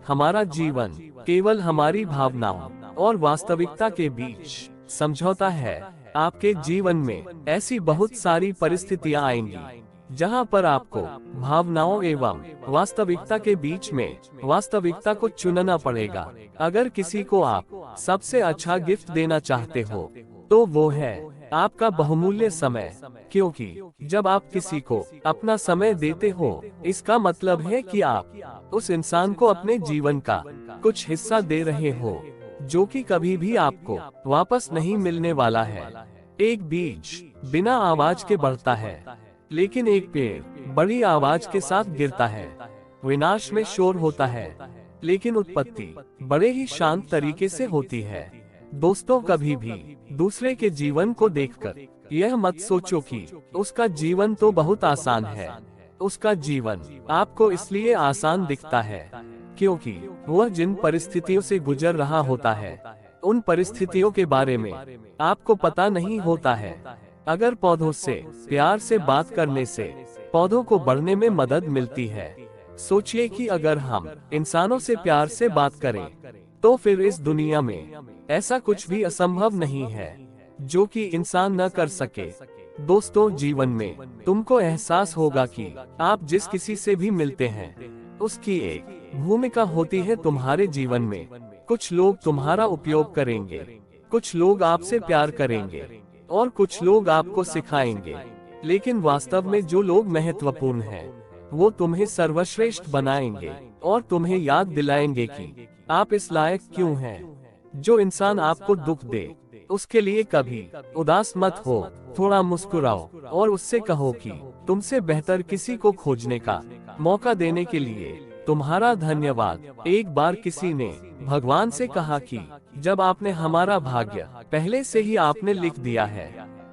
हमारा जीवन केवल हमारी भावनाओं और वास्तविकता के बीच समझौता है। आपके जीवन में ऐसी बहुत सारी परिस्थितियां आएंगी जहां पर आपको भावनाओं एवं वास्तविकता के बीच में वास्तविकता को चुनना पड़ेगा। अगर किसी को आप सबसे अच्छा गिफ्ट देना चाहते हो तो वो है आपका बहुमूल्य समय, क्योंकि जब आप किसी को अपना समय देते हो इसका मतलब है कि आप उस इंसान को अपने जीवन का कुछ हिस्सा दे रहे हो जो कि कभी भी आपको वापस नहीं मिलने वाला है। एक बीज बिना आवाज के बढ़ता है, लेकिन एक पेड़ बड़ी आवाज के साथ गिरता है। विनाश में शोर होता है, लेकिन उत्पत्ति बड़े ही शांत तरीके से होती है। दोस्तों, कभी भी दूसरे के जीवन को देखकर यह मत सोचो कि उसका जीवन तो बहुत आसान है। उसका जीवन आपको इसलिए आसान दिखता है क्योंकि वह जिन परिस्थितियों से गुजर रहा होता है उन परिस्थितियों के बारे में आपको पता नहीं होता है। अगर पौधों से प्यार से बात करने से पौधों को बढ़ने में मदद मिलती है, सोचिए कि अगर हम इंसानों से प्यार से बात करें तो फिर इस दुनिया में ऐसा कुछ भी असंभव नहीं है जो कि इंसान न कर सके। दोस्तों, जीवन में तुमको एहसास होगा कि आप जिस किसी से भी मिलते हैं उसकी एक भूमिका होती है तुम्हारे जीवन में। कुछ लोग तुम्हारा उपयोग करेंगे, कुछ लोग आपसे प्यार करेंगे और कुछ लोग आपको सिखाएंगे, लेकिन वास्तव में जो लोग महत्वपूर्ण हैं, वो तुम्हें सर्वश्रेष्ठ बनाएंगे और तुम्हें याद दिलाएंगे कि आप इस लायक क्यों हैं। जो इंसान आपको दुख दे उसके लिए कभी उदास मत हो, थोड़ा मुस्कुराओ और उससे कहो कि तुमसे बेहतर किसी को खोजने का मौका देने के लिए तुम्हारा धन्यवाद। एक बार किसी ने भगवान से कहा कि जब आपने हमारा भाग्य पहले से ही आपने लिख दिया है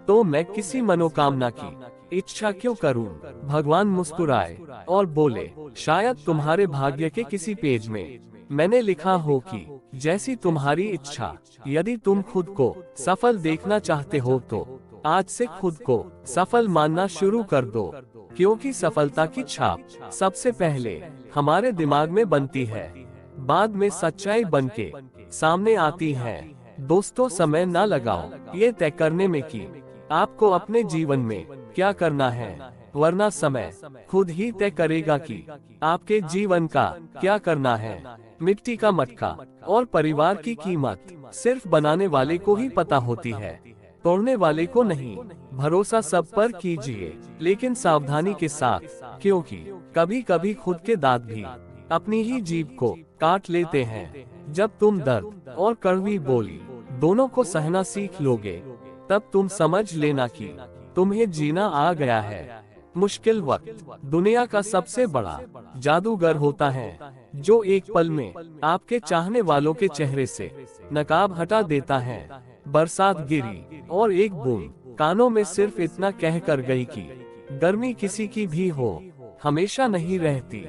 तो मैं किसी मनोकामना की इच्छा क्यों करूं? भगवान मुस्कुराए और बोले, शायद तुम्हारे भाग्य के किसी पेज में मैंने लिखा हो कि जैसी तुम्हारी इच्छा। यदि तुम खुद को सफल देखना चाहते हो तो आज से खुद को सफल मानना शुरू कर दो, क्योंकि सफलता की छाप सबसे पहले हमारे दिमाग में बनती है, बाद में सच्चाई बनके सामने आती है। दोस्तों, समय ना लगाओ ये तय करने में कि आपको अपने जीवन में क्या करना है, वरना समय खुद ही तय करेगा कि आपके जीवन का क्या करना है। मिट्टी का मटका और परिवार की कीमत सिर्फ बनाने वाले को ही पता होती है, तोड़ने वाले को नहीं। भरोसा सब पर कीजिए, लेकिन सावधानी के साथ, क्योंकि कभी कभी खुद के दांत भी अपनी ही जीभ को काट लेते हैं। जब तुम दर्द और कड़वी बोली दोनों को सहना सीख लोगे, तब तुम समझ लेना कि तुम्हें जीना आ गया है। मुश्किल वक्त दुनिया का सबसे बड़ा जादूगर होता है, जो एक पल में आपके चाहने वालों के चेहरे से नकाब हटा देता है। बरसात गिरी और एक बूंद कानों में सिर्फ इतना कह कर गई कि गर्मी किसी की भी हो हमेशा नहीं रहती।